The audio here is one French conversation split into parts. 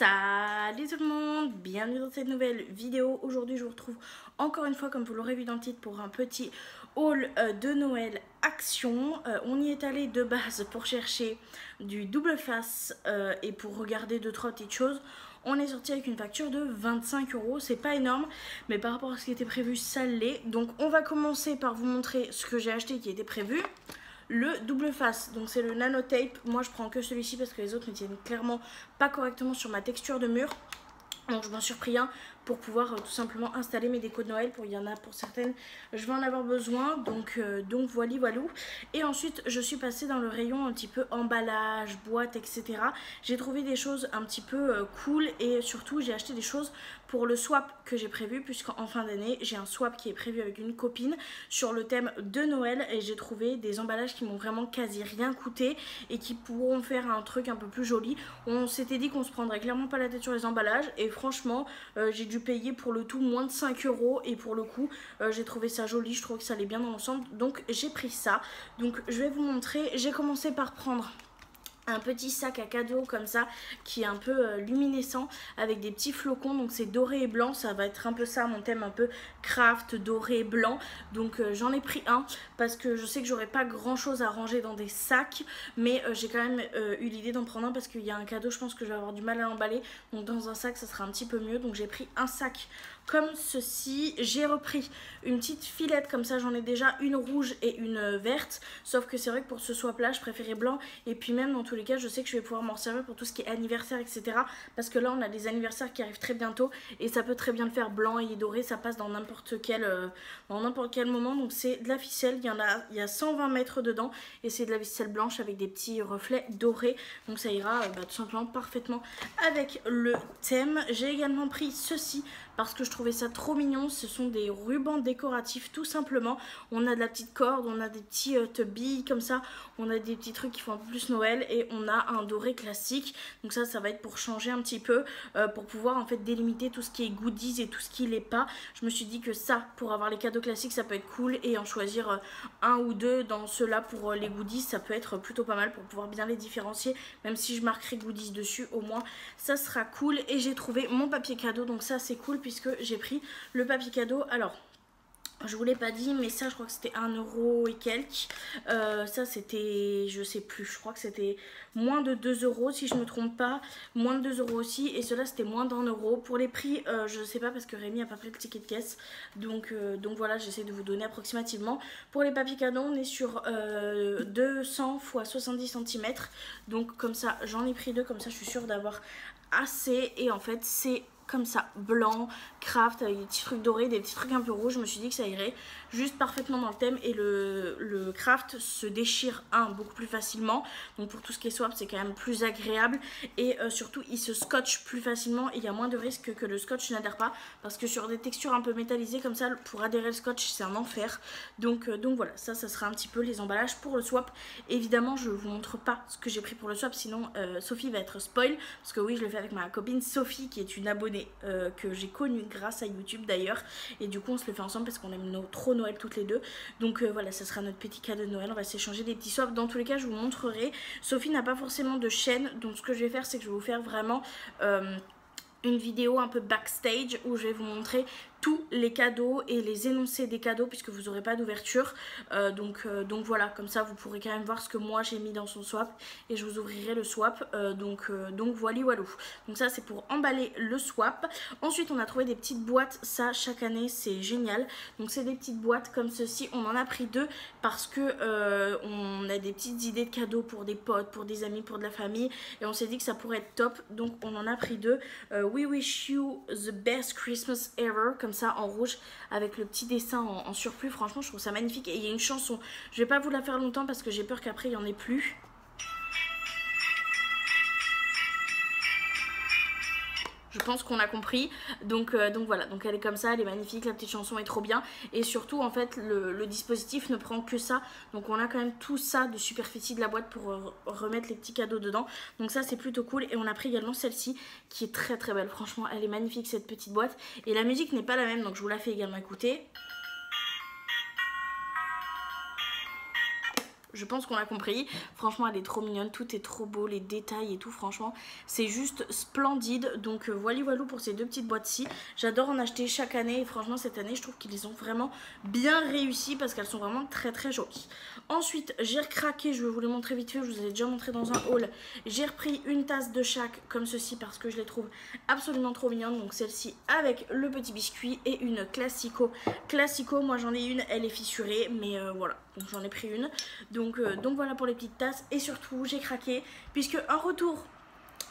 Salut tout le monde, bienvenue dans cette nouvelle vidéo. Aujourd'hui je vous retrouve encore une fois, comme vous l'aurez vu dans le titre, pour un petit haul de Noël action. On y est allé de base pour chercher du double face et pour regarder 2-3 petites choses. On est sorti avec une facture de 25 €, c'est pas énorme, mais par rapport à ce qui était prévu, ça l'est. Donc on va commencer par vous montrer ce que j'ai acheté qui était prévu. Le double face, donc c'est le nanotape. Moi je prends que celui-ci parce que les autres ne tiennent clairement pas correctement sur ma texture de mur. Donc je m'en suis pris un pour pouvoir tout simplement installer mes décos de Noël. Il y en a pour certaines, je vais en avoir besoin. Donc voilà, voilà. Et ensuite je suis passée dans le rayon un petit peu emballage, boîte, etc. J'ai trouvé des choses un petit peu cool. Et surtout j'ai acheté des choses pour le swap que j'ai prévu, puisqu'en fin d'année j'ai un swap qui est prévu avec une copine sur le thème de Noël. Et j'ai trouvé des emballages qui m'ont vraiment quasi rien coûté et qui pourront faire un truc un peu plus joli. On s'était dit qu'on se prendrait clairement pas la tête sur les emballages. Et franchement j'ai dû payer pour le tout moins de 5 € et pour le coup j'ai trouvé ça joli, je trouve que ça allait bien dans l'ensemble, donc j'ai pris ça. Donc je vais vous montrer. J'ai commencé par prendre un petit sac à cadeau comme ça qui est un peu luminescent avec des petits flocons, donc c'est doré et blanc, ça va être un peu ça mon thème, un peu craft doré et blanc. Donc j'en ai pris un parce que je sais que j'aurais pas grand chose à ranger dans des sacs, mais j'ai quand même eu l'idée d'en prendre un parce qu'il y a un cadeau, je pense que je vais avoir du mal à l'emballer, donc dans un sac ça sera un petit peu mieux. Donc j'ai pris un sac comme ceci. J'ai repris une petite filette comme ça, j'en ai déjà une rouge et une verte, sauf que c'est vrai que pour ce swap là je préférais blanc, et puis même dans tous les cas je sais que je vais pouvoir m'en servir pour tout ce qui est anniversaire, etc. Parce que là on a des anniversaires qui arrivent très bientôt et ça peut très bien le faire blanc et doré, ça passe dans n'importe quel moment. Donc c'est de la ficelle, il y a 120 mètres dedans et c'est de la ficelle blanche avec des petits reflets dorés, donc ça ira tout simplement parfaitement avec le thème. J'ai également pris ceci parce que je trouvais ça trop mignon. Ce sont des rubans décoratifs tout simplement. On a de la petite corde, on a des petits billes comme ça, on a des petits trucs qui font un peu plus Noël et on a un doré classique. Donc ça va être pour changer un petit peu, pour pouvoir en fait délimiter tout ce qui est goodies et tout ce qui l'est pas. Je me suis dit que ça, pour avoir les cadeaux classiques, ça peut être cool, et en choisir un ou deux dans ceux-là pour les goodies, ça peut être plutôt pas mal pour pouvoir bien les différencier. Même si je marquerai goodies dessus, au moins ça sera cool. Et j'ai trouvé mon papier cadeau, donc ça c'est cool puisque j'ai pris le papier cadeau. Alors je vous l'ai pas dit, mais ça je crois que c'était 1 € et quelques. Ça c'était, je sais plus, je crois que c'était moins de 2 € si je me trompe pas. Moins de 2 € aussi. Et cela c'était moins d'1 €. Pour les prix, je sais pas parce que Rémi a pas pris le ticket de caisse. Donc voilà, j'essaie de vous donner approximativement. Pour les papiers cadeaux, on est sur 200 x 70 cm. Donc comme ça, j'en ai pris deux. Comme ça, je suis sûre d'avoir assez. Et en fait, c'est comme ça, blanc, craft, avec des petits trucs dorés, des petits trucs un peu rouges. Je me suis dit que ça irait juste parfaitement dans le thème. Et le craft se déchire beaucoup plus facilement. Donc pour tout ce qui est swap, c'est quand même plus agréable. Et surtout, il se scotche plus facilement. Et il y a moins de risques que le scotch n'adhère pas. Parce que sur des textures un peu métallisées comme ça, pour adhérer le scotch, c'est un enfer. Donc voilà, ça sera un petit peu les emballages pour le swap. Évidemment, je ne vous montre pas ce que j'ai pris pour le swap. Sinon, Sophie va être spoil. Parce que oui, je le fais avec ma copine Sophie, qui est une abonnée que j'ai connue grâce à YouTube d'ailleurs, et du coup on se le fait ensemble parce qu'on aime trop Noël toutes les deux. Donc voilà, ça sera notre petit cadeau de Noël. On va s'échanger des petits swaps. Dans tous les cas, je vous montrerai. Sophie n'a pas forcément de chaîne, donc ce que je vais faire, c'est que je vais vous faire vraiment une vidéo un peu backstage où je vais vous montrer tous les cadeaux et les énoncés des cadeaux, puisque vous n'aurez pas d'ouverture. Donc voilà, comme ça vous pourrez quand même voir ce que moi j'ai mis dans son swap, et je vous ouvrirai le swap. Donc voilà, voilà. Donc ça c'est pour emballer le swap. Ensuite on a trouvé des petites boîtes. Ça chaque année c'est génial. Donc c'est des petites boîtes comme ceci. On en a pris deux parce que on a des petites idées de cadeaux pour des potes, pour des amis, pour de la famille, et on s'est dit que ça pourrait être top. Donc on en a pris deux. We wish you the best Christmas ever, comme ça en rouge avec le petit dessin en surplus. Franchement je trouve ça magnifique. Et il y a une chanson, je vais pas vous la faire longtemps parce que j'ai peur qu'après il n'y en ait plus. Je pense qu'on a compris. Donc voilà, donc elle est comme ça, elle est magnifique, la petite chanson est trop bien. Et surtout en fait le dispositif ne prend que ça. Donc on a quand même tout ça de superficie de la boîte pour remettre les petits cadeaux dedans. Donc ça c'est plutôt cool. Et on a pris également celle-ci qui est très très belle. Franchement elle est magnifique cette petite boîte. Et la musique n'est pas la même, donc je vous la fais également écouter. je pense qu'on l'a compris. Franchement elle est trop mignonne, tout est trop beau, les détails et tout, franchement c'est juste splendide. Donc voilà pour ces deux petites boîtes-ci. J'adore en acheter chaque année et franchement cette année je trouve qu'ils les ont vraiment bien réussi parce qu'elles sont vraiment très très jolies. Ensuite j'ai recraqué, je vais vous les montrer vite fait, je vous ai déjà montré dans un haul. J'ai repris une tasse de chaque comme ceci parce que je les trouve absolument trop mignonnes. Donc celle-ci avec le petit biscuit et une Classico. Classico, moi j'en ai une, elle est fissurée mais voilà, donc j'en ai pris une. Donc voilà pour les petites tasses. Et surtout j'ai craqué puisque un retour,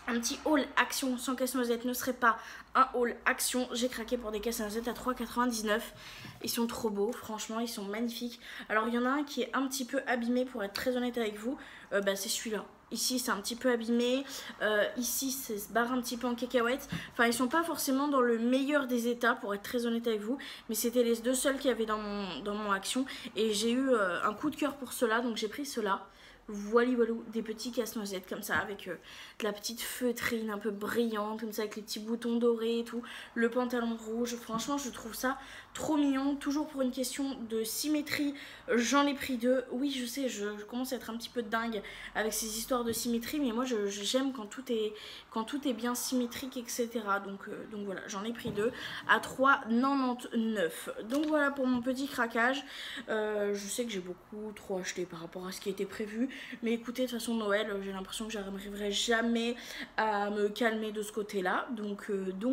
un petit haul action sans casse-noisette ne serait pas un haul action. J'ai craqué pour des casse-noisettes à 3,99 €. Ils sont trop beaux, franchement ils sont magnifiques. Alors il y en a un qui est un petit peu abîmé pour être très honnête avec vous, c'est celui-là. Ici c'est un petit peu abîmé, ici c'est se barre un petit peu en cacahuète. Enfin ils sont pas forcément dans le meilleur des états pour être très honnête avec vous. Mais c'était les deux seuls qu'il y avait dans mon action. Et j'ai eu un coup de cœur pour cela, donc j'ai pris cela. Voilà, des petits casse-noisettes comme ça avec de la petite feutrine un peu brillante comme ça avec les petits boutons dorés et tout, le pantalon rouge. Franchement je trouve ça trop mignon. Toujours pour une question de symétrie j'en ai pris deux. Oui je sais, je commence à être un petit peu dingue avec ces histoires de symétrie, mais moi j'aime quand tout est bien symétrique etc. Donc voilà, j'en ai pris deux à 3,99 €. Donc voilà pour mon petit craquage. Je sais que j'ai beaucoup trop acheté par rapport à ce qui était prévu. Mais écoutez, de toute façon Noël, j'ai l'impression que j'arriverai jamais à me calmer de ce côté-là. Donc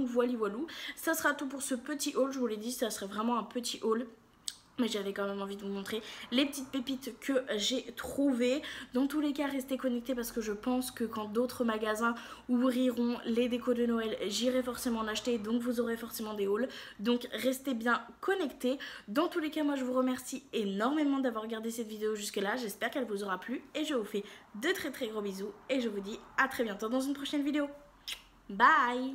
voilà. Ça sera tout pour ce petit haul. Je vous l'ai dit, ça serait vraiment un petit haul. Mais j'avais quand même envie de vous montrer les petites pépites que j'ai trouvées. Dans tous les cas, restez connectés parce que je pense que quand d'autres magasins ouvriront les décos de Noël, j'irai forcément en acheter. Donc vous aurez forcément des hauls. Donc restez bien connectés. Dans tous les cas, moi je vous remercie énormément d'avoir regardé cette vidéo jusque là. J'espère qu'elle vous aura plu. Et je vous fais de très très gros bisous. Et je vous dis à très bientôt dans une prochaine vidéo. Bye!